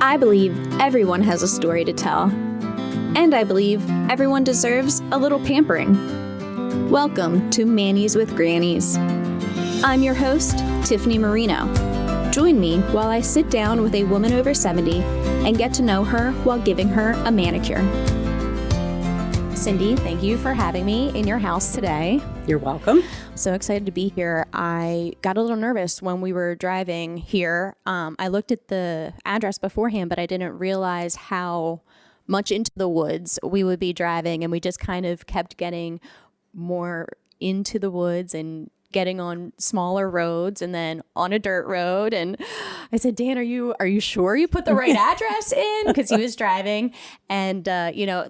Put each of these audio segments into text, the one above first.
I believe everyone has a story to tell. And I believe everyone deserves a little pampering. Welcome to Mannies with Grannies. I'm your host, Tiffany Marino. Join me while I sit down with a woman over 70 and get to know her while giving her a manicure. Cindy, thank you for having me in your house today. You're welcome. So excited to be here. I got a little nervous when we were driving here. I looked at the address beforehand, but I didn't realize how much into the woods we would be driving. And we just kind of kept getting more into the woods and getting on smaller roads and then on a dirt road. And I said, Dan, are you sure you put the right address in? Because he was driving. And,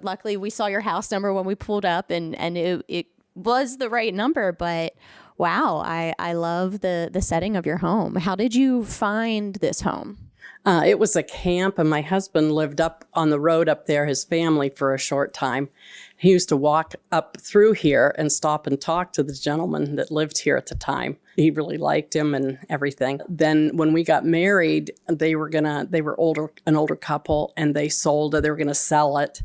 luckily we saw your house number when we pulled up and it was the right number. But wow, I love the setting of your home. How did you find this home? It was a camp, and my husband lived up on the road up there, his family, for a short time. He used to walk up through here and stop and talk to the gentleman that lived here at the time. He really liked him and everything. Then when we got married, they were an older couple, and they sold it. They were going to sell it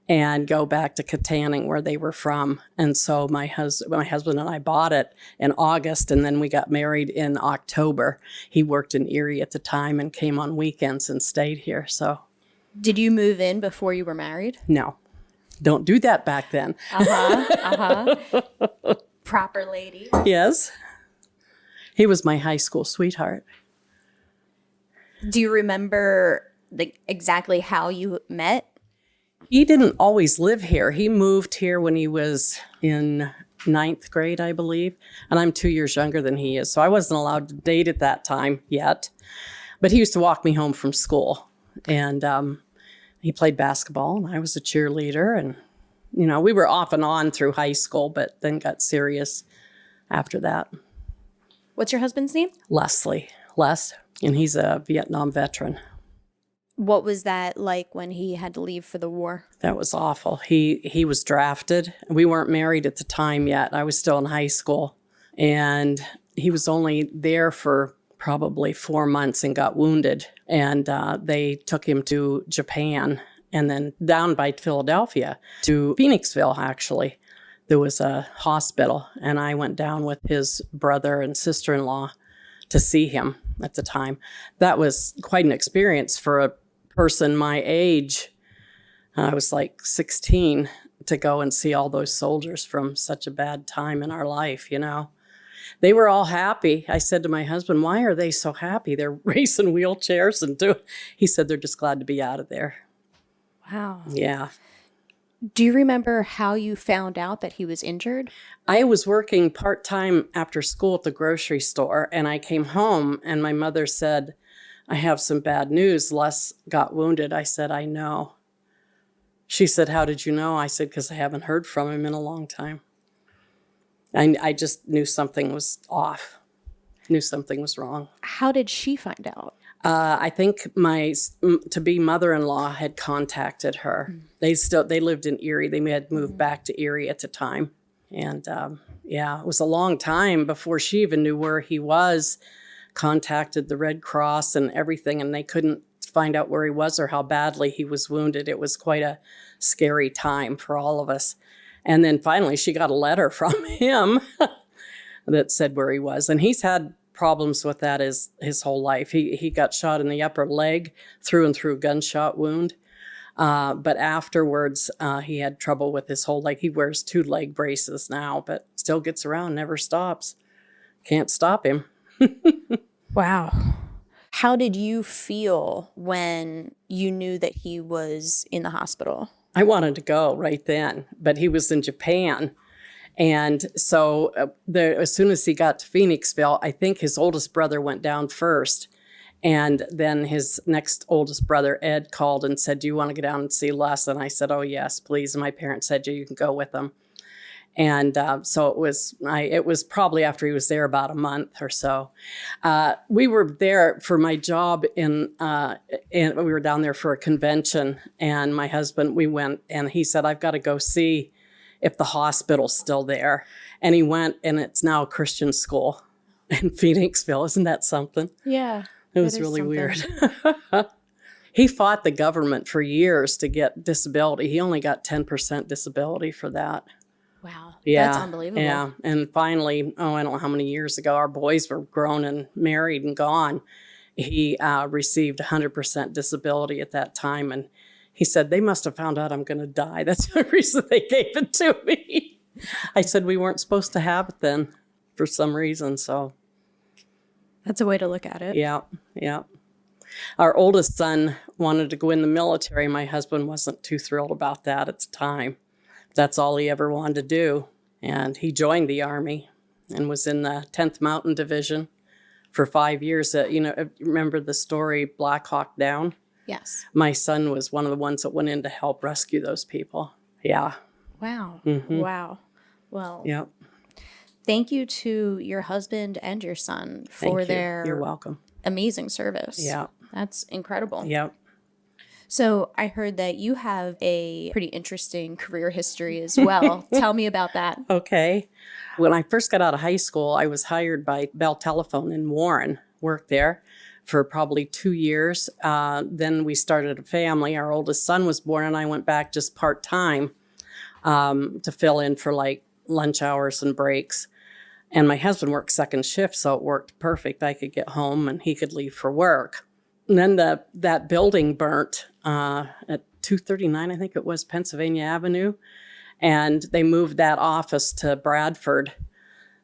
and go back to Katanning, where they were from. And so my husband and I bought it in August, and then we got married in October. He worked in Erie at the time and came on weekends and stayed here. So, did you move in before you were married? No. Don't do that back then. Proper lady. Yes. He was my high school sweetheart. Do you remember exactly how you met? He didn't always live here. He moved here when he was in 9th grade, I believe. And I'm 2 years younger than he is. So I wasn't allowed to date at that time yet. But he used to walk me home from school. And he played basketball, and I was a cheerleader. And, we were off and on through high school, but then got serious after that. What's your husband's name? Les. And he's a Vietnam veteran. What was that like when he had to leave for the war? That was awful. He was drafted. We weren't married at the time yet. I was still in high school. And he was only there for probably 4 months and got wounded. And they took him to Japan and then down by Philadelphia to Phoenixville, actually. There was a hospital, and I went down with his brother and sister-in-law to see him at the time. That was quite an experience for a person my age. I was like 16 to go and see all those soldiers from such a bad time in our life, They were all happy. I said to my husband, why are they so happy? They're racing wheelchairs and doing. He said they're just glad to be out of there. Wow. Yeah. Do you remember how you found out that he was injured? I was working part-time after school at the grocery store, and I came home, and my mother said, I have some bad news. Les got wounded. I said, I know. She said, how did you know? I said, because I haven't heard from him in a long time. I just knew something was off, knew something was wrong. How did she find out? I think my to-be mother-in-law had contacted her. They lived in Erie. They had moved back to Erie at the time. And it was a long time before she even knew where he was, contacted the Red Cross and everything, and they couldn't find out where he was or how badly he was wounded. It was quite a scary time for all of us. And then finally she got a letter from him that said where he was. And he's had problems with that his whole life. He got shot in the upper leg, through and through, gunshot wound. But afterwards, he had trouble with his whole leg. He wears 2 leg braces now, but still gets around, never stops. Can't stop him. Wow. How did you feel when you knew that he was in the hospital? I wanted to go right then, but he was in Japan. And so as soon as he got to Phoenixville, I think his oldest brother went down first. And then his next oldest brother, Ed, called and said, do you want to go down and see Les? And I said, oh, yes, please. And my parents said, you can go with them. And so it was probably after he was there about a month or so. We were there for my job and we were down there for a convention. And my husband, we went, and he said, I've got to go see if the hospital's still there. And he went, and it's now a Christian school in Phoenixville. Isn't that something? Yeah. It was really weird. He fought the government for years to get disability. He only got 10% disability for that. Wow. Yeah. That's unbelievable. Yeah. And finally, I don't know how many years ago, our boys were grown and married and gone. He received 100% disability at that time. And he said, they must have found out I'm going to die. That's the reason they gave it to me. I said, we weren't supposed to have it then for some reason. So That's a way to look at it. yeah. Yeah. Our oldest son wanted to go in the military. My husband wasn't too thrilled about that at the time. That's all he ever wanted to do. And he joined the Army and was in the 10th Mountain Division for 5 years. Remember the story, Black Hawk Down? Yes. My son was one of the ones that went in to help rescue those people. Yeah. Wow. Mm-hmm. Wow. Well, Yep. thank you to your husband and your son for their You're welcome. amazing service. Yeah. That's incredible. Yep. So I heard that you have a pretty interesting career history as well. Tell me about that. Okay. When I first got out of high school, I was hired by Bell Telephone in Warren, worked there for probably 2 years. Then we started a family. Our oldest son was born, and I went back just part-time to fill in for like lunch hours and breaks. And my husband worked second shift, so it worked perfect. I could get home and he could leave for work. And then that building burnt at 239, I think it was, Pennsylvania Avenue. And they moved that office to Bradford.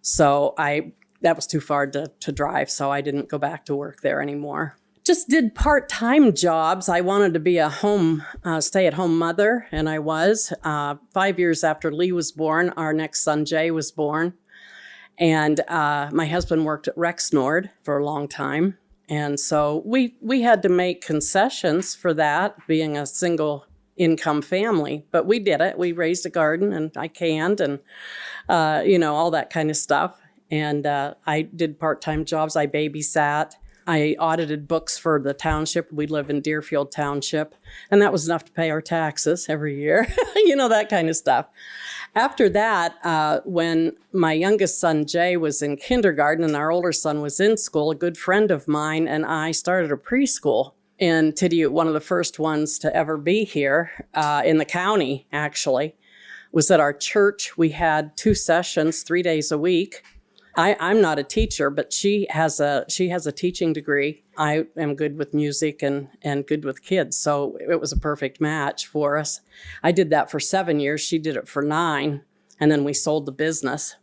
So that was too far to drive, so I didn't go back to work there anymore. Just did part-time jobs. I wanted to be a stay-at-home mother, and I was. 5 years after Lee was born, our next son, Jay, was born. And my husband worked at Rexnord for a long time. And so we had to make concessions for that, being a single income family. But we did it. We raised a garden, and I canned, and, all that kind of stuff. And I did part-time jobs. I babysat. I audited books for the township. We live in Deerfield Township. And that was enough to pay our taxes every year, that kind of stuff. After that, when my youngest son, Jay, was in kindergarten and our older son was in school, a good friend of mine and I started a preschool in Tidiute, one of the first ones to ever be here in the county, actually. Was at our church. We had 2 sessions, 3 days a week. I'm not a teacher, but she has a teaching degree. I am good with music and good with kids, so it was a perfect match for us. I did that for 7 years. She did it for 9, and then we sold the business.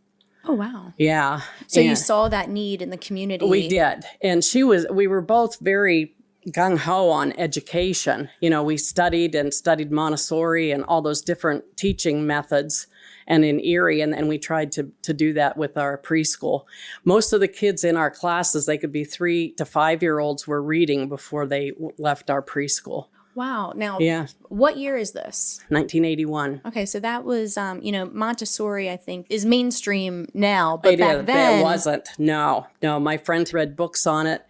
Oh, wow. Yeah. So you saw that need in the community. We did, and we were both very gung-ho on education. We studied Montessori and all those different teaching methods, and in Erie, and we tried to do that with our preschool. Most of the kids in our classes, they could be 3 to 5-year-olds, were reading before they left our preschool. Wow. Now, Yeah. What year is this? 1981. Okay, so that was, Montessori, I think, is mainstream now, but back then... It wasn't. No. My friend read books on it,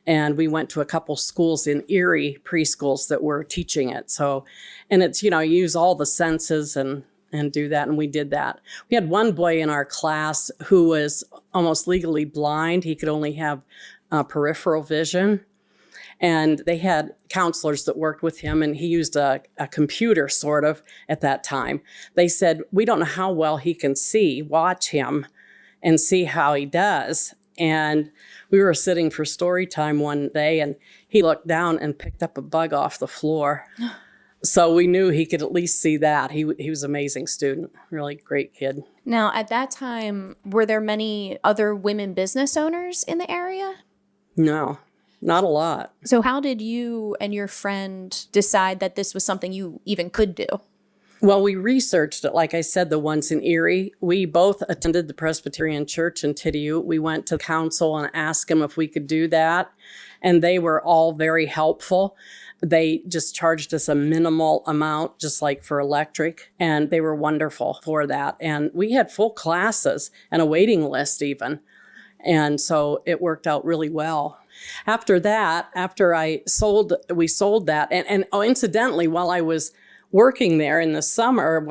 and we went to a couple schools in Erie, preschools that were teaching it. So, and it's, use all the senses and do that, and we did that. We had one boy in our class who was almost legally blind. He could only have peripheral vision, and they had counselors that worked with him, and he used a computer sort of at that time. They said, we don't know how well he can see. Watch him and see how he does. And we were sitting for story time one day, and he looked down and picked up a bug off the floor. So we knew he could at least see that. He was an amazing student, really great kid. Now, at that time, were there many other women business owners in the area? No, not a lot. So how did you and your friend decide that this was something you even could do? Well, we researched it. Like I said, the ones in Erie. We both attended the Presbyterian Church in Tidiute. We went to council and asked them if we could do that. And they were all very helpful. They just charged us a minimal amount, just like for electric, and they were wonderful for that. And we had full classes and a waiting list even. And so it worked out really well. After that, we sold that. And incidentally, while I was working there in the summer,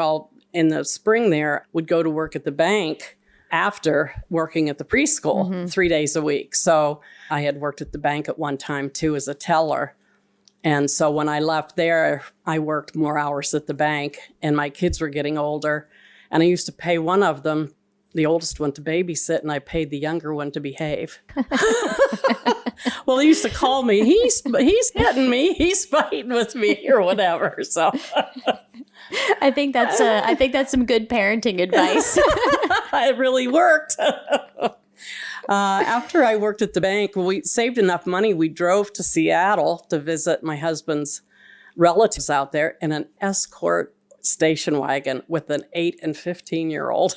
in the spring there, would go to work at the bank after working at the preschool 3 days a week. So I had worked at the bank at one time too as a teller. And so when I left there, I worked more hours at the bank, and my kids were getting older. And I used to pay one of them, the oldest one, to babysit, and I paid the younger one to behave. Well, they used to call me, he's hitting me, he's fighting with me, or whatever. So I think that's some good parenting advice. it really worked. After I worked at the bank, we saved enough money. We drove to Seattle to visit my husband's relatives out there in an Escort station wagon with an 8 and 15-year-old.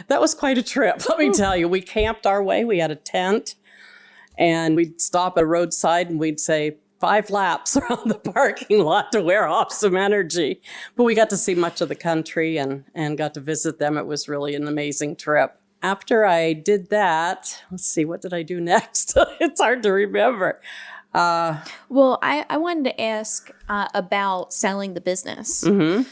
That was quite a trip, let me tell you. We camped our way. We had a tent, and we'd stop at a roadside and we'd say 5 laps around the parking lot to wear off some energy. But we got to see much of the country and got to visit them. It was really an amazing trip. After I did that, let's see, what did I do next? It's hard to remember. Well, I wanted to ask about selling the business. Mm-hmm.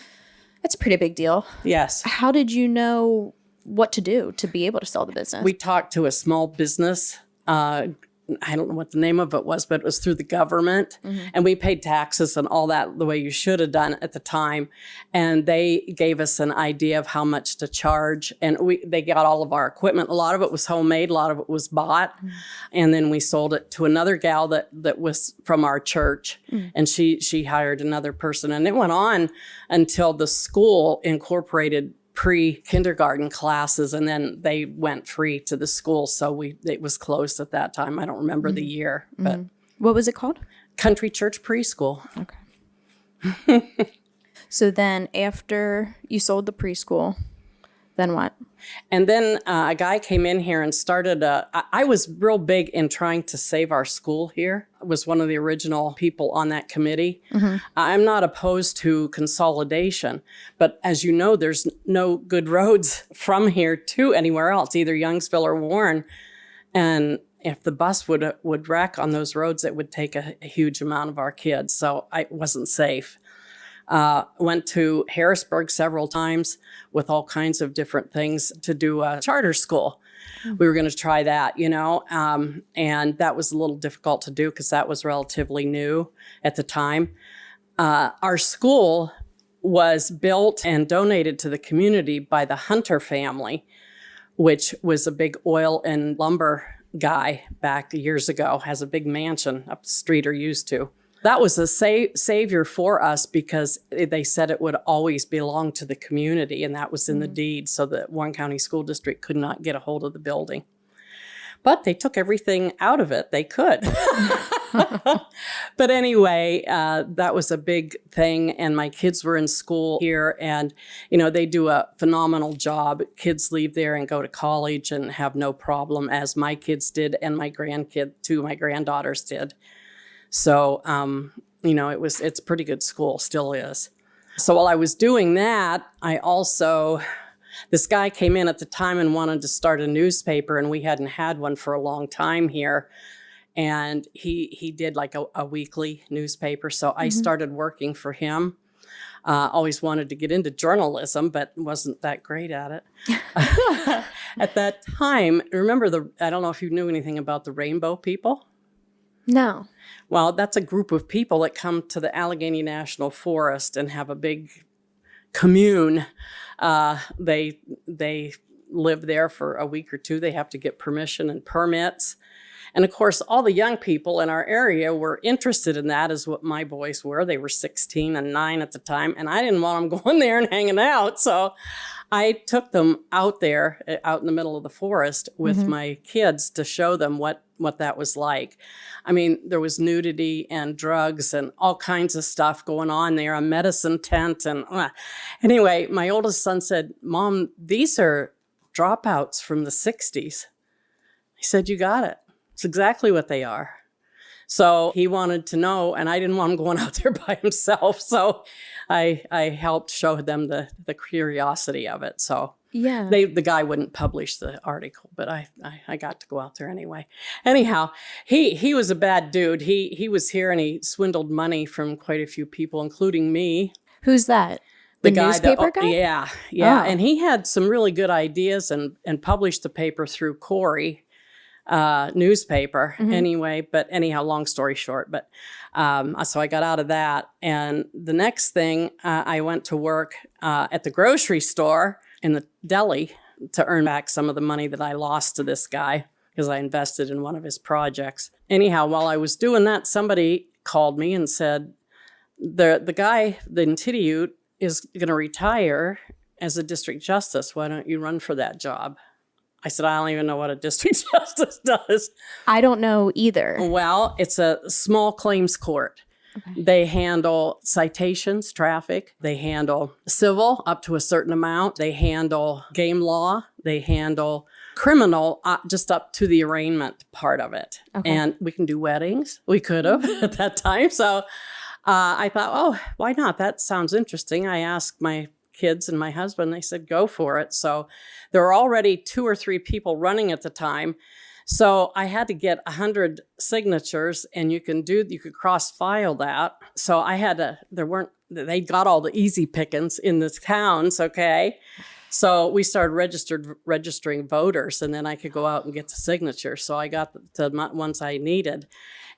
That's a pretty big deal. Yes. How did you know what to do to be able to sell the business? We talked to a small business. I don't know what the name of it was, but it was through the government. Mm-hmm. And we paid taxes and all that the way you should have done at the time. And they gave us an idea of how much to charge. And they got all of our equipment. A lot of it was homemade. A lot of it was bought. Mm-hmm. And then we sold it to another gal that was from our church. Mm-hmm. And she hired another person. And it went on until the school incorporated pre-kindergarten classes, and then they went free to the school. So it was closed at that time. I don't remember the year, but what was it called? Country Church Preschool. Okay. So then after you sold the preschool, then what? And then a guy came in here and started I was real big in trying to save our school here. I was one of the original people on that committee. Mm-hmm. I'm not opposed to consolidation, but as you know, there's no good roads from here to anywhere else, either Youngsville or Warren. And if the bus would wreck on those roads, it would take a huge amount of our kids. So it wasn't safe. Went to Harrisburg several times with all kinds of different things to do a charter school. Mm-hmm. We were going to try that, and that was a little difficult to do because that was relatively new at the time. Our school was built and donated to the community by the Hunter family, which was a big oil and lumber guy back years ago, has a big mansion up the street, or used to. That was a savior for us because they said it would always belong to the community, and that was in the deed, so that Warren County School District could not get a hold of the building. But they took everything out of it they could. But anyway, that was a big thing, and my kids were in school here, and they do a phenomenal job. Kids leave there and go to college and have no problem, as my kids did, and my granddaughters did. So, it's a pretty good school, still is. So while I was doing that, this guy came in at the time and wanted to start a newspaper, and we hadn't had one for a long time here. And he did like a weekly newspaper. So I started working for him. Always wanted to get into journalism, but wasn't that great at it. At that time, remember I don't know if you knew anything about the Rainbow People? No. Well, that's a group of people that come to the Allegheny National Forest and have a big commune. They live there for a week or two. They have to get permission and permits. And of course, all the young people in our area were interested in that, as what my boys were. They were 16 and 9 at the time, and I didn't want them going there and hanging out. So I took them out there, out in the middle of the forest with my kids to show them what that was like. I mean, there was nudity and drugs and all kinds of stuff going on there, a medicine tent. And anyway, my oldest son said, "Mom, these are dropouts from the 60s. He said, "You got it. It's exactly what they are." So he wanted to know, and I didn't want him going out there by himself. So I helped show them the curiosity of it. So yeah, the guy wouldn't publish the article, but I got to go out there anyway. Anyhow, he was a bad dude. He was here and he swindled money from quite a few people, including me. Who's that? The newspaper guy? Yeah. Oh. And he had some really good ideas and published the paper through Corey newspaper anyway. But anyhow, long story short, but So I got out of that. And the next thing, I went to work at the grocery store in the deli to earn back some of the money that I lost to this guy because I invested in one of his projects. Anyhow, while I was doing that, somebody called me and said, the guy in Tidiute is going to retire as a district justice. Why don't you run for that job? I said, I don't even know what a district justice does. I don't know either. Well, it's a small claims court. Okay. They handle citations, traffic. They handle civil up to a certain amount. They handle game law. They handle criminal just up to the arraignment part of it. Okay. And we can do weddings. We could have at that time. So I thought, oh, why not? That sounds interesting. I asked my kids and my husband, they said, go for it. So there were already 2 or 3 people running at the time. So I had to get 100 signatures, and you could cross-file that. So they got all the easy pickings in the towns, okay? So we started registering voters, and then I could go out and get the signatures. So I got the ones I needed.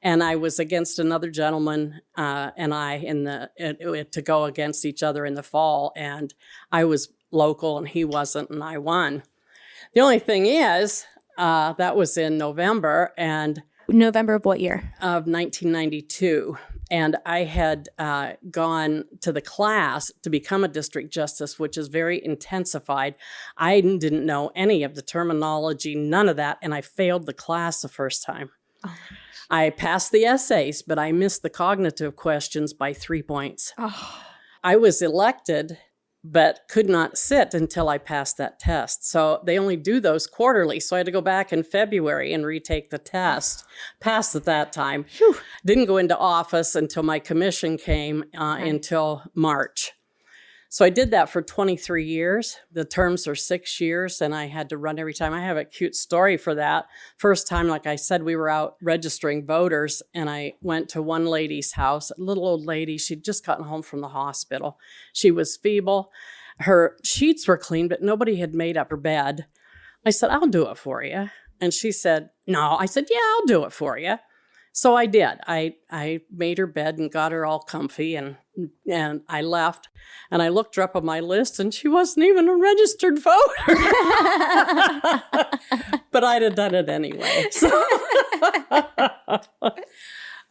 And I was against another gentleman and I to go against each other in the fall. And I was local and he wasn't, and I won. The only thing is, that was in November. And November of what year? Of 1992. And I had gone to the class to become a district justice, which is very intensified. I didn't know any of the terminology, none of that. And I failed the class the first time. Oh. I passed the essays, but I missed the cognitive questions by 3 points. Oh. I was elected, but could not sit until I passed that test. So they only do those quarterly. So I had to go back in February and retake the test. Passed at that time. Whew. Didn't go into office until my commission came until March. So I did that for 23 years. The terms are 6 years, and I had to run every time. I have a cute story for that. First time, like I said, we were out registering voters, and I went to one lady's house, a little old lady. She'd just gotten home from the hospital. She was feeble. Her sheets were clean, but nobody had made up her bed. I said, I'll do it for you. And she said, no. I said, yeah, I'll do it for you. So I did. I made her bed and got her all comfy, and I left. And I looked her up on my list, and she wasn't even a registered voter. But I'd have done it anyway. So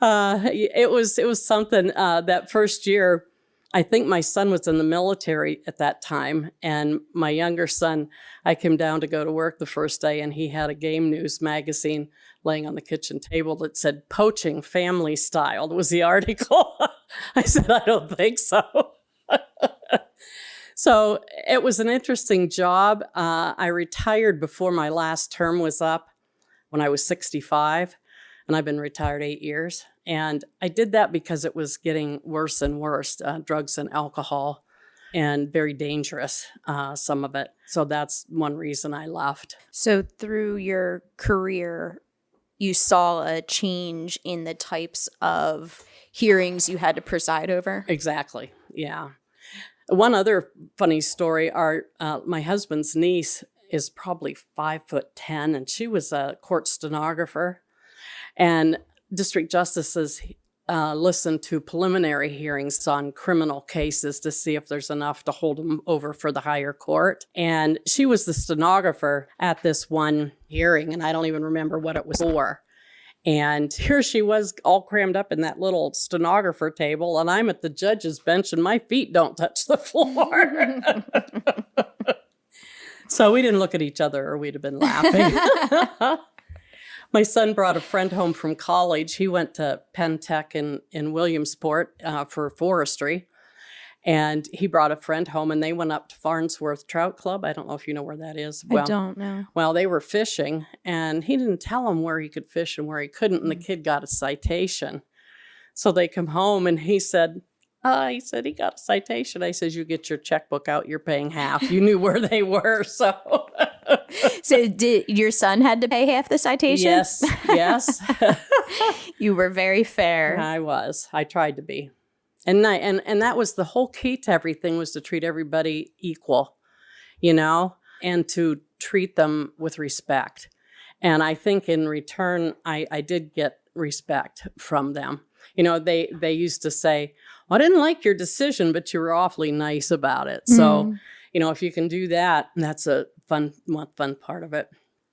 it was something. That first year, I think my son was in the military at that time, and my younger son, I came down to go to work the first day, and he had a game news magazine laying on the kitchen table that said "Poaching Family Style." That was the article. I said, I don't think so. So it was an interesting job. I retired before my last term was up when I was 65, and I've been retired 8 years. And I did that because it was getting worse and worse, drugs and alcohol, and very dangerous, some of it. So that's one reason I left. So through your career, you saw a change in the types of hearings you had to preside over? Exactly, yeah. One other funny story, my husband's niece is probably 5'10", and she was a court stenographer. And district justices listen to preliminary hearings on criminal cases to see if there's enough to hold them over for the higher court. And she was the stenographer at this one hearing, and I don't even remember what it was for. And here she was all crammed up in that little stenographer table, and I'm at the judge's bench, and my feet don't touch the floor. So we didn't look at each other, or we'd have been laughing. My son brought a friend home from college. He went to Penn Tech in Williamsport for forestry. And he brought a friend home, and they went up to Farnsworth Trout Club. I don't know if you know where that is. I don't know. Well, they were fishing, and he didn't tell them where he could fish and where he couldn't, and the kid got a citation. So they come home, and he said he got a citation. I says, you get your checkbook out, you're paying half. You knew where they were, so... So did your son had to pay half the citation? Yes. You were very fair. I was. I tried to be. And that was the whole key to everything, was to treat everybody equal, and to treat them with respect. And I think in return, I did get respect from them. They used to say, well, I didn't like your decision, but you were awfully nice about it. So, if you can do that, that's a fun part of it.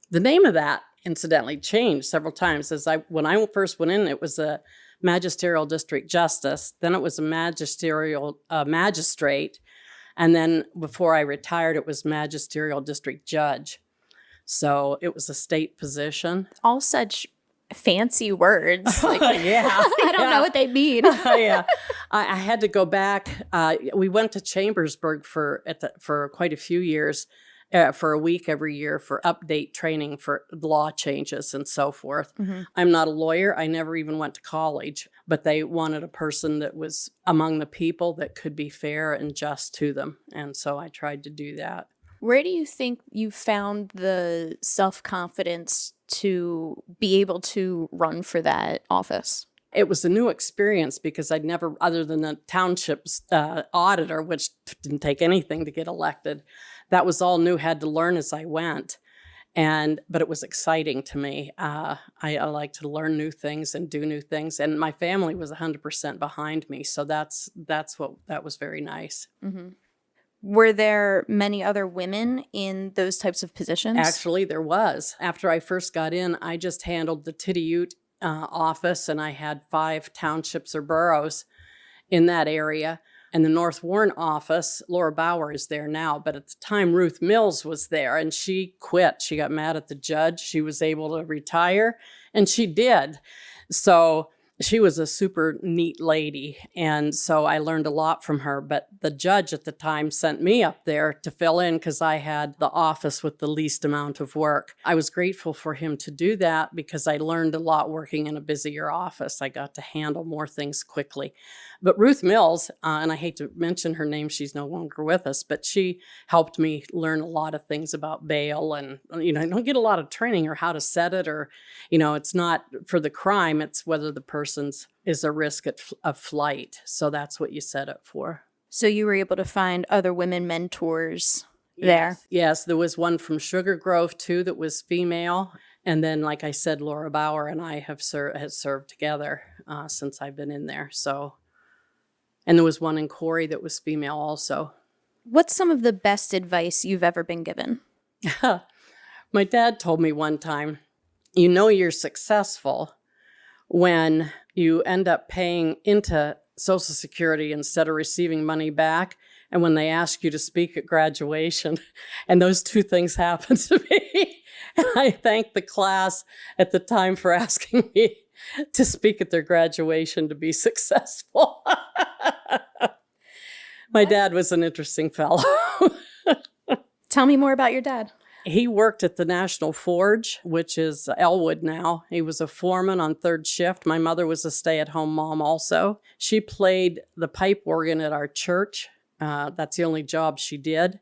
The name of that, incidentally, changed several times. When I first went in, it was a magisterial district justice. Then it was a magisterial magistrate. And then before I retired, it was magisterial district judge. So it was a state position. All such fancy words. Yeah. I don't know what they mean. Yeah. I had to go back. We went to Chambersburg for quite a few years, for a week every year for update training for law changes and so forth. I'm not a lawyer. I never even went to college, but they wanted a person that was among the people that could be fair and just to them. And so I tried to do that. Where do you think you found the self-confidence to be able to run for that office? It was a new experience because I'd never, other than the township's auditor, which didn't take anything to get elected, that was all new, had to learn as I went. But it was exciting to me. I like to learn new things and do new things. And my family was 100% behind me. So that was very nice. Were there many other women in those types of positions? Actually, there was. After I first got in, I just handled the Tiddiyute office, and I had 5 townships or boroughs in that area. And the North Warren office, Laura Bauer is there now, but at the time Ruth Mills was there, and she quit. She got mad at the judge. She was able to retire, and she did. So she was a super neat lady, and so I learned a lot from her. But the judge at the time sent me up there to fill in because I had the office with the least amount of work. I was grateful for him to do that because I learned a lot working in a busier office. I got to handle more things quickly. But Ruth Mills, and I hate to mention her name, she's no longer with us, but she helped me learn a lot of things about bail. And, I don't get a lot of training or how to set it, or, it's not for the crime, it's whether the person's is a risk of flight. So that's what you set it for. So you were able to find other women mentors there? Yes, there was one from Sugar Grove, too, that was female. And then, like I said, Laura Bauer and I have served together since I've been in there. So, and there was one in Corey that was female also. What's some of the best advice you've ever been given? My dad told me one time, you're successful when you end up paying into Social Security instead of receiving money back, and when they ask you to speak at graduation. And those two things happened to me. And I thank the class at the time for asking me to speak at their graduation to be successful. My dad was an interesting fellow. Tell me more about your dad. He worked at the National Forge, which is Elwood now. He was a foreman on third shift. My mother was a stay-at-home mom also. She played the pipe organ at our church. That's the only job she did.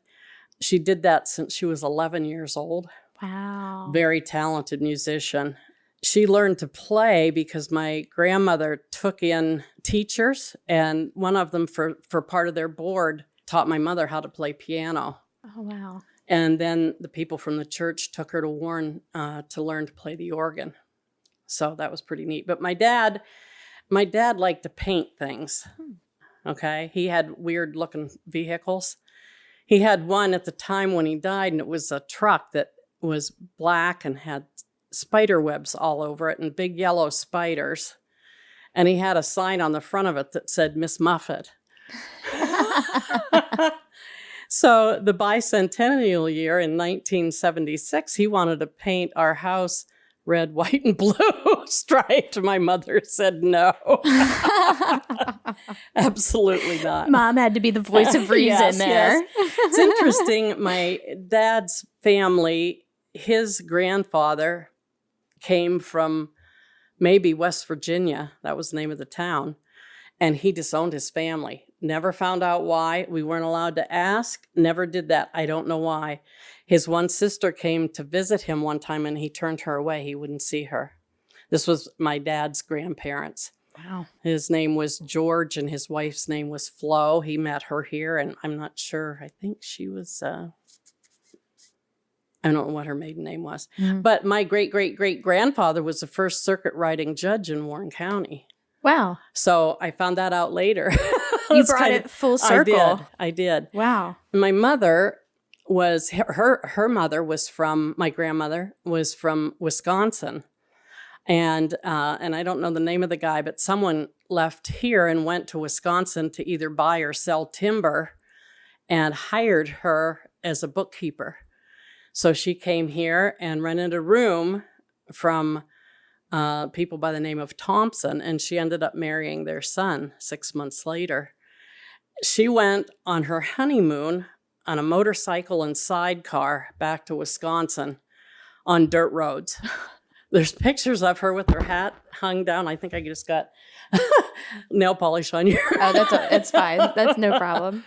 She did that since she was 11 years old. Wow. Very talented musician. She learned to play because my grandmother took in teachers, and one of them for part of their board taught my mother how to play piano. Oh, wow. And then the people from the church took her to Warren to learn to play the organ. So that was pretty neat. But my dad liked to paint things. Okay. He had weird looking vehicles. He had one at the time when he died, and it was a truck that was black and had spider webs all over it and big yellow spiders. And he had a sign on the front of it that said Miss Muffet. So the bicentennial year in 1976, he wanted to paint our house red, white, and blue striped. My mother said no. Absolutely not. Mom had to be the voice of reason there. Yes. It's interesting. My dad's family, his grandfather came from maybe West Virginia. That was the name of the town. And he disowned his family. Never found out why. We weren't allowed to ask. Never did that. I don't know why. His one sister came to visit him one time, and he turned her away. He wouldn't see her. This was my dad's grandparents. Wow. His name was George, and his wife's name was Flo. He met her here, and I'm not sure. I think she was, I don't know what her maiden name was. But my great-great-great-grandfather was the first circuit riding judge in Warren County. Wow. So I found that out later. You brought it full circle. I did. Wow. My mother was, her mother was from, my grandmother was from Wisconsin. And I don't know the name of the guy, but someone left here and went to Wisconsin to either buy or sell timber and hired her as a bookkeeper. So she came here and rented a room from people by the name of Thompson, and she ended up marrying their son 6 months later. She went on her honeymoon on a motorcycle and sidecar back to Wisconsin on dirt roads. There's pictures of her with her hat hung down. I think I just got nail polish on your. Oh, it's fine. That's no problem.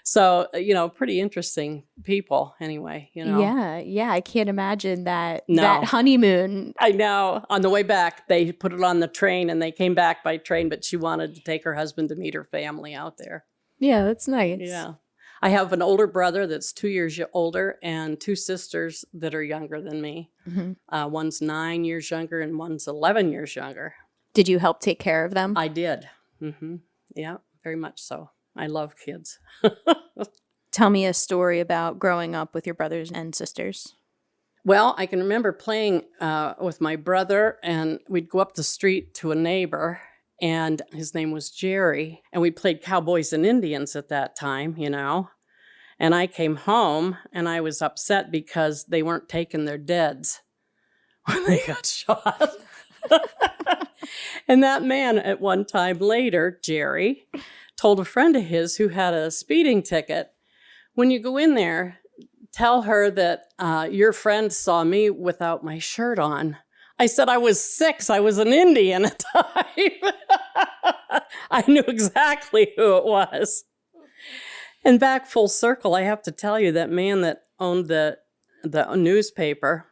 So, pretty interesting people anyway, Yeah. I can't imagine that honeymoon. I know. On the way back, they put it on the train and they came back by train, but she wanted to take her husband to meet her family out there. Yeah, that's nice. Yeah. I have an older brother that's 2 years older and 2 sisters that are younger than me. Mm-hmm. One's 9 years younger and one's 11 years younger. Did you help take care of them? I did. Mm-hmm. Yeah, very much so. I love kids. Tell me a story about growing up with your brothers and sisters. Well, I can remember playing with my brother, and we'd go up the street to a neighbor, and his name was Jerry, and we played cowboys and Indians at that time, And I came home, and I was upset because they weren't taking their deads when they got shot. And that man at one time later, Jerry, told a friend of his who had a speeding ticket, when you go in there, tell her that your friend saw me without my shirt on. I said I was 6. I was an Indian at the time. I knew exactly who it was. And back full circle, I have to tell you, that man that owned the newspaper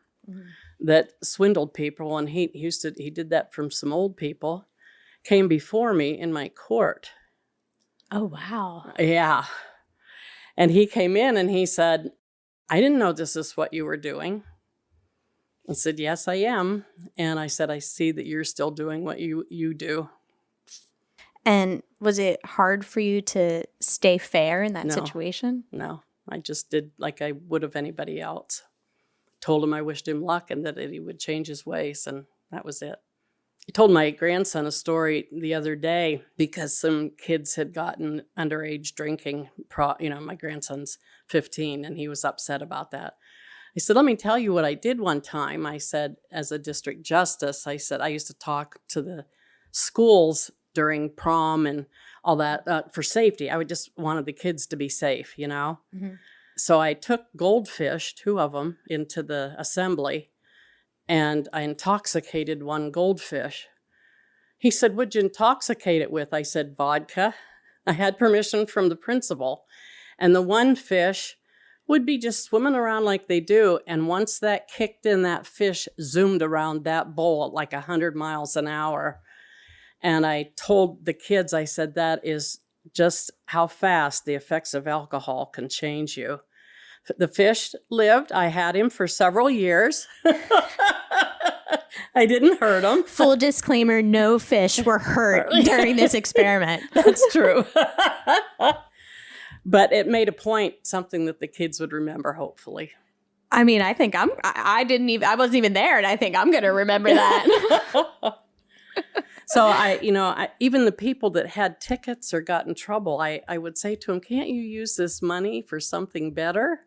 that swindled people, and he did that from some old people, came before me in my court. Oh, wow. Yeah. And he came in and he said, I didn't know this is what you were doing. I said, yes, I am. And I said, I see that you're still doing what you do. And was it hard for you to stay fair in that situation? No, I just did like I would of anybody else. Told him I wished him luck and that he would change his ways, and that was it. I told my grandson a story the other day because some kids had gotten underage drinking. My grandson's 15, and he was upset about that. I said, let me tell you what I did one time. I said, as a district justice, I said, I used to talk to the schools during prom and all that for safety. I would just wanted the kids to be safe, Mm-hmm. So I took goldfish, 2 of them, into the assembly, and I intoxicated one goldfish. He said, what'd you intoxicate it with? I said, vodka. I had permission from the principal. And the one fish would be just swimming around like they do. And once that kicked in, that fish zoomed around that bowl at like 100 miles an hour. And I told the kids, I said, that is just how fast the effects of alcohol can change you. The fish lived. I had him for several years. I didn't hurt him. Full disclaimer, no fish were hurt during this experiment. That's true. But it made a point, something that the kids would remember, hopefully. I mean, I think I wasn't even there, and I think I'm going to remember that. So even the people that had tickets or got in trouble, I would say to them, can't you use this money for something better?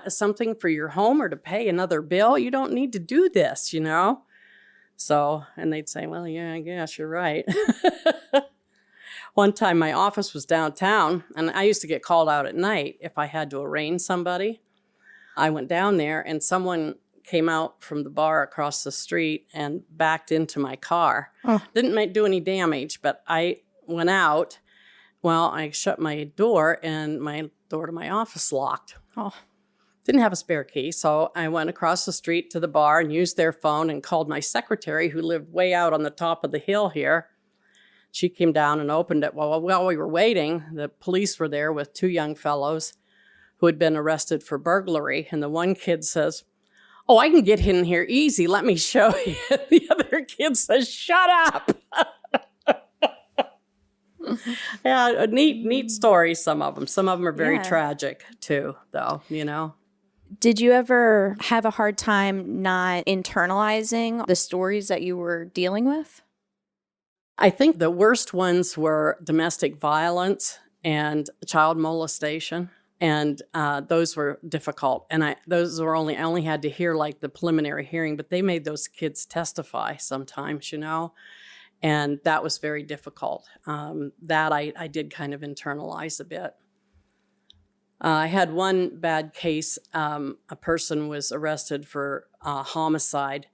Something for your home or to pay another bill. You don't need to do this, So, and they'd say, well, yeah, I guess you're right. One time my office was downtown, and I used to get called out at night if I had to arraign somebody. I went down there, and someone came out from the bar across the street and backed into my car. Oh. Didn't do any damage, but I went out. Well, I shut my door, and my door to my office locked. Oh. Didn't have a spare key, so I went across the street to the bar and used their phone and called my secretary, who lived way out on the top of the hill here. She came down and opened it. Well, while we were waiting, the police were there with 2 young fellows who had been arrested for burglary, and the one kid says, oh, I can get in here easy. Let me show you. The other kid says, shut up. Yeah, neat stories, some of them. Some of them are very Yeah. tragic too, though, Did you ever have a hard time not internalizing the stories that you were dealing with? I think the worst ones were domestic violence and child molestation. And those were difficult. And I only had to hear like the preliminary hearing, but they made those kids testify sometimes, and that was very difficult. That I did kind of internalize a bit. I had one bad case. A person was arrested for homicide,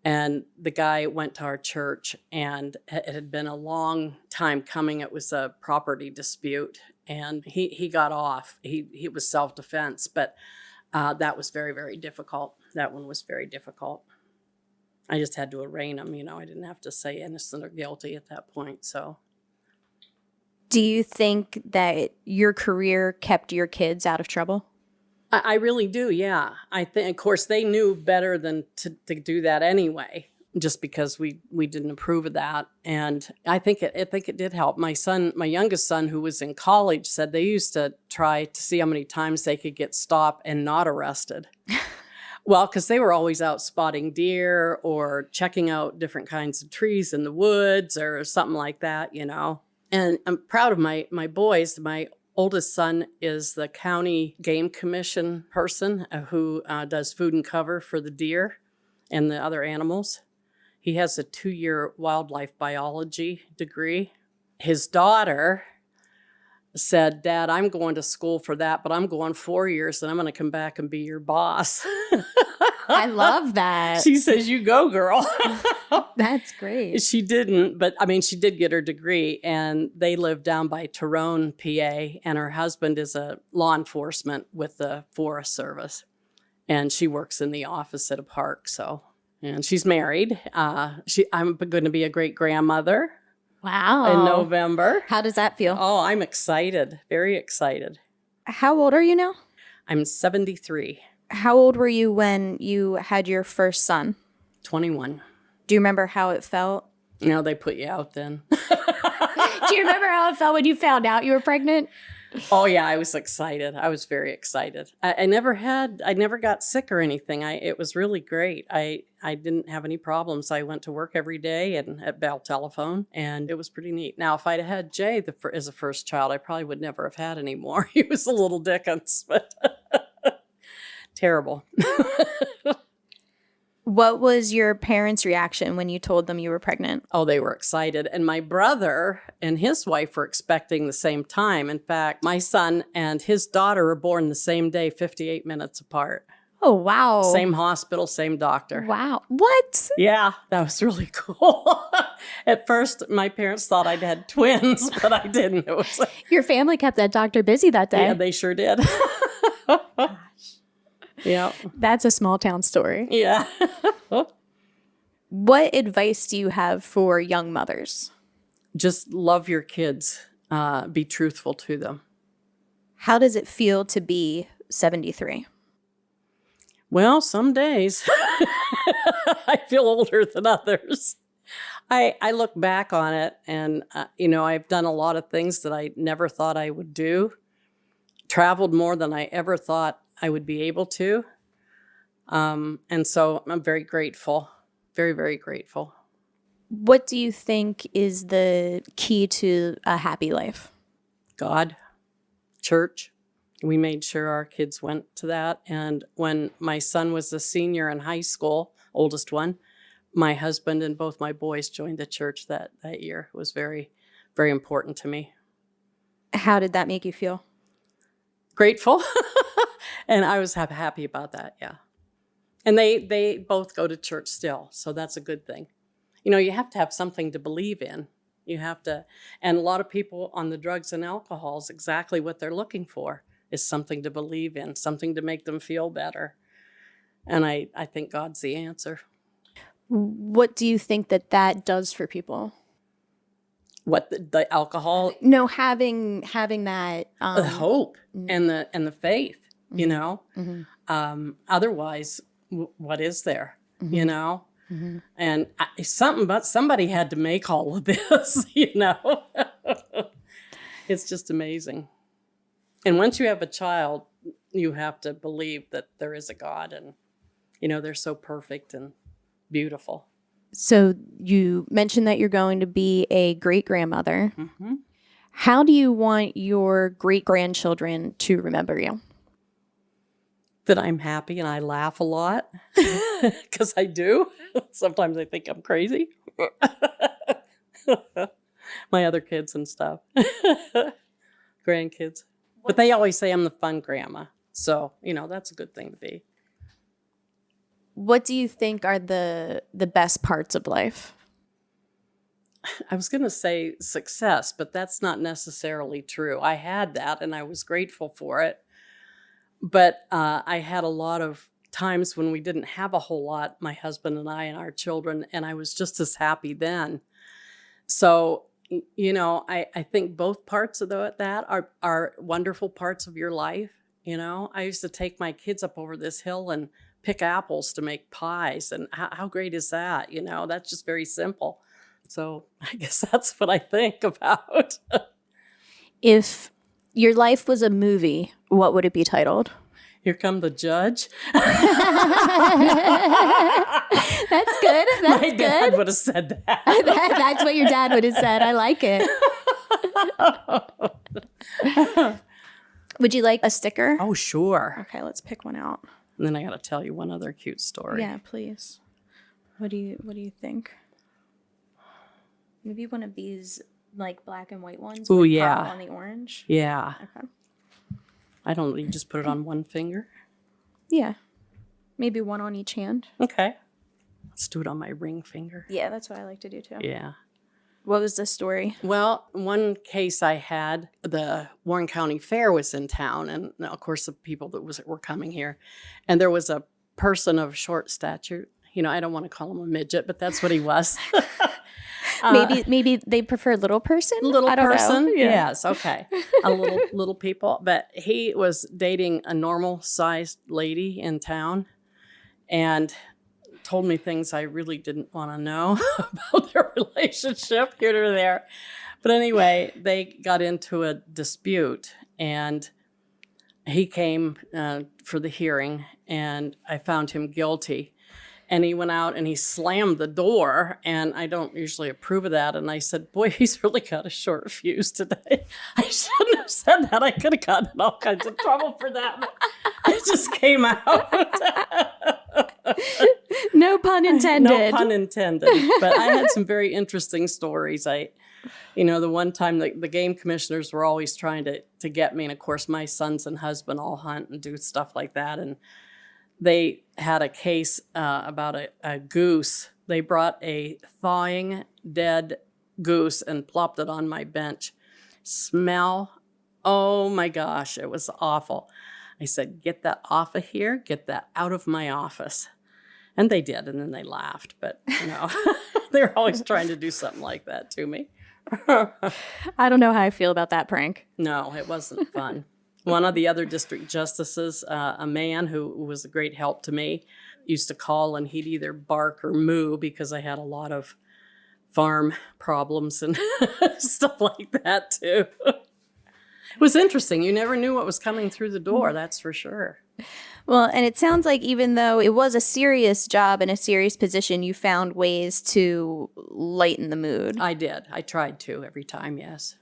and the guy went to our church, and it had been a long time coming. It was a property dispute, and he got off. He was self-defense, but that was very, very difficult. That one was very difficult. I just had to arraign him, I didn't have to say innocent or guilty at that point, so. Do you think that your career kept your kids out of trouble? I really do, yeah. I think, of course, they knew better than to do that anyway, just because we didn't approve of that. And I think it did help. My youngest son, who was in college, said they used to try to see how many times they could get stopped and not arrested. Well, because they were always out spotting deer or checking out different kinds of trees in the woods or something like that, And I'm proud of my boys. My oldest son is the county game commission person who does food and cover for the deer and the other animals. He has a 2-year wildlife biology degree. His daughter said, "Dad, I'm going to school for that, but I'm going 4 years and I'm going to come back and be your boss." I love that. She says, "You go, girl." That's great. She didn't, but she did get her degree, and they live down by Tyrone, PA, and her husband is a law enforcement with the Forest Service, and she works in the office at a park, and she's married. I'm going to be a great grandmother. Wow. In November. How does that feel? Oh, I'm excited. Very excited. How old are you now? I'm 73. How old were you when you had your first son? 21. Do you remember how it felt? They put you out then. Do you remember how it felt when you found out you were pregnant? Oh, yeah, I was excited. I was very excited. I never got sick or anything. It was really great. I didn't have any problems. I went to work every day and at Bell Telephone, and it was pretty neat. Now, if I'd had Jay as a first child, I probably would never have had any more. He was a little Dickens, but terrible. What was your parents' reaction when you told them you were pregnant? Oh, they were excited. And my brother and his wife were expecting the same time. In fact, my son and his daughter were born the same day, 58 minutes apart. Oh, wow. Same hospital, same doctor. Wow. What? Yeah, that was really cool. At first, my parents thought I'd had twins, but I didn't. It was Your family kept that doctor busy that day. Yeah, they sure did. Gosh. Yeah. That's a small town story. Yeah. What advice do you have for young mothers? Just love your kids. Be truthful to them. How does it feel to be 73? Well, some days I feel older than others. I look back on it and, I've done a lot of things that I never thought I would do. Traveled more than I ever thought I would be able to. And so I'm very grateful, very, very grateful. What do you think is the key to a happy life? God, church. We made sure our kids went to that. And when my son was a senior in high school, oldest one, my husband and both my boys joined the church that year. It was very, very important to me. How did that make you feel? Grateful. And I was happy about that, yeah. And they both go to church still, so that's a good thing. You have to have something to believe in. You have to, and a lot of people on the drugs and alcohol is exactly what they're looking for, is something to believe in, something to make them feel better. And I think God's the answer. What do you think that does for people? What, the alcohol? No, having that The hope and the faith, Mm-hmm. Otherwise, what is there, Mm-hmm. And somebody had to make all of this, It's just amazing. And once you have a child, you have to believe that there is a God, and, they're so perfect and beautiful. So you mentioned that you're going to be a great-grandmother. Mm-hmm. How do you want your great-grandchildren to remember you? That I'm happy and I laugh a lot, because I do. Sometimes I think I'm crazy. My other kids and stuff. Grandkids. But they always say I'm the fun grandma. So, that's a good thing to be. What do you think are the best parts of life? I was going to say success, but that's not necessarily true. I had that and I was grateful for it. But I had a lot of times when we didn't have a whole lot, my husband and I and our children, and I was just as happy then. So, I think both parts of that are wonderful parts of your life. I used to take my kids up over this hill and pick apples to make pies. And how great is that? That's just very simple. So I guess that's what I think about. If your life was a movie, what would it be titled? Here Come the Judge. That's good. That's My dad would have said that. That's what your dad would have said. I like it. Would you like a sticker? Oh, sure. Okay, let's pick one out. And then I got to tell you one other cute story. Yeah, please. What do you think? Maybe one of these like black and white ones. Oh, with yeah. purple on the orange. Yeah. Okay. You just put it on one finger? Yeah. Maybe one on each hand. Okay. Let's do it on my ring finger. Yeah, that's what I like to do too. Yeah. What was the story? Well, one case I had, the Warren County Fair was in town, and of course the people that were coming here, and there was a person of short stature. I don't want to call him a midget, but that's what he was. Maybe they prefer little person. Little person, know. Yeah. Yes, okay, a little people. But he was dating a normal sized lady in town, and told me things I really didn't want to know about their relationship here or there. But anyway, they got into a dispute, and he came for the hearing, and I found him guilty. And he went out and he slammed the door, and I don't usually approve of that. And I said, boy, he's really got a short fuse today. I shouldn't have said that. I could have gotten in all kinds of trouble for that. But it just came out. No pun intended. No pun intended. But I had some very interesting stories. The one time the game commissioners were always trying to get me. And of course, my sons and husband all hunt and do stuff like that. And they had a case about a goose. They brought a thawing dead goose and plopped it on my bench. Smell, oh my gosh, it was awful. I said, get that off of here, get that out of my office. And they did, and then they laughed. But, they were always trying to do something like that to me. I don't know how I feel about that prank. No, it wasn't fun. One of the other district justices, a man who was a great help to me, used to call and he'd either bark or moo because I had a lot of farm problems and stuff like that too. It was interesting. You never knew what was coming through the door, that's for sure. Well, and it sounds like even though it was a serious job and a serious position, you found ways to lighten the mood. I did. I tried to every time, yes.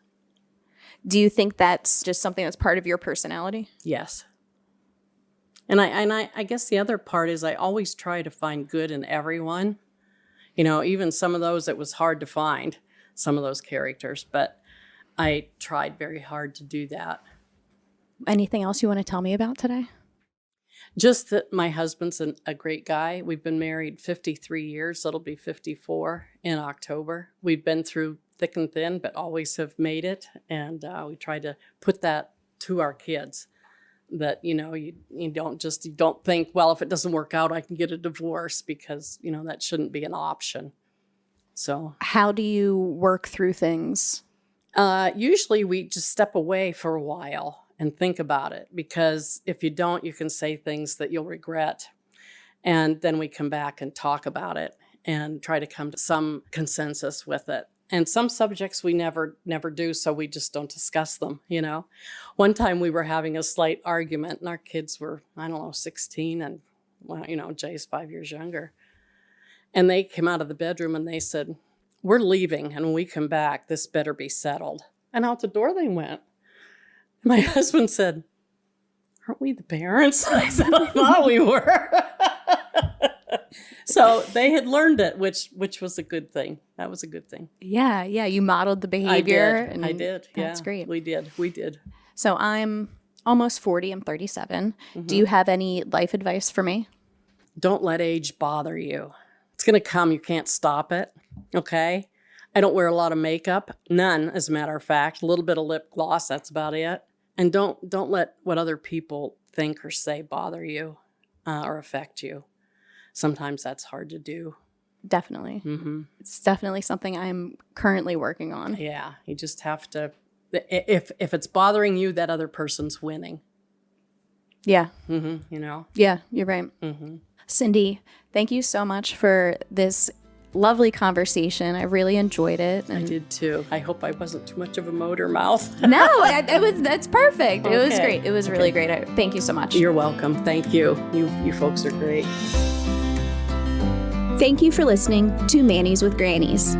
Do you think that's just something that's part of your personality? Yes. And I guess the other part is I always try to find good in everyone. Even some of those it was hard to find, some of those characters, but I tried very hard to do that. Anything else you want to tell me about today? Just that my husband's a great guy. We've been married 53 years. It'll be 54 in October. We've been through thick and thin, but always have made it. And we try to put that to our kids, that, you don't think, well, if it doesn't work out, I can get a divorce, because, that shouldn't be an option. So how do you work through things? Usually we just step away for a while and think about it, because if you don't, you can say things that you'll regret. And then we come back and talk about it and try to come to some consensus with it. And some subjects we never do, so we just don't discuss them, you know. One time we were having a slight argument, and our kids were, 16, and, well, Jay's 5 years younger. And they came out of the bedroom and they said, "We're leaving, and when we come back, this better be settled." And out the door they went. My husband said, "Aren't we the parents?" I said, "I thought we were." So they had learned it, which was a good thing. That was a good thing. Yeah. You modeled the behavior. I did. That's yeah, great. We did. So I'm almost 40. I'm 37. Do you have any life advice for me? Don't let age bother you. It's going to come. You can't stop it. Okay? I don't wear a lot of makeup. None, as a matter of fact. A little bit of lip gloss. That's about it. And don't let what other people think or say bother you or affect you. Sometimes that's hard to do. Definitely. Mm-hmm. It's definitely something I'm currently working on. Yeah. You just have to, if it's bothering you, that other person's winning. Yeah. Mm-hmm. Yeah, you're right. Mm-hmm. Cindy, thank you so much for this lovely conversation. I really enjoyed it. I did too. I hope I wasn't too much of a motor mouth. No, that's perfect. Okay. It was great. It was really great. Thank you so much. You're welcome. Thank you. You folks are great. Thank you for listening to Manny's with Grannies.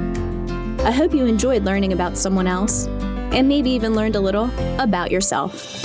I hope you enjoyed learning about someone else and maybe even learned a little about yourself.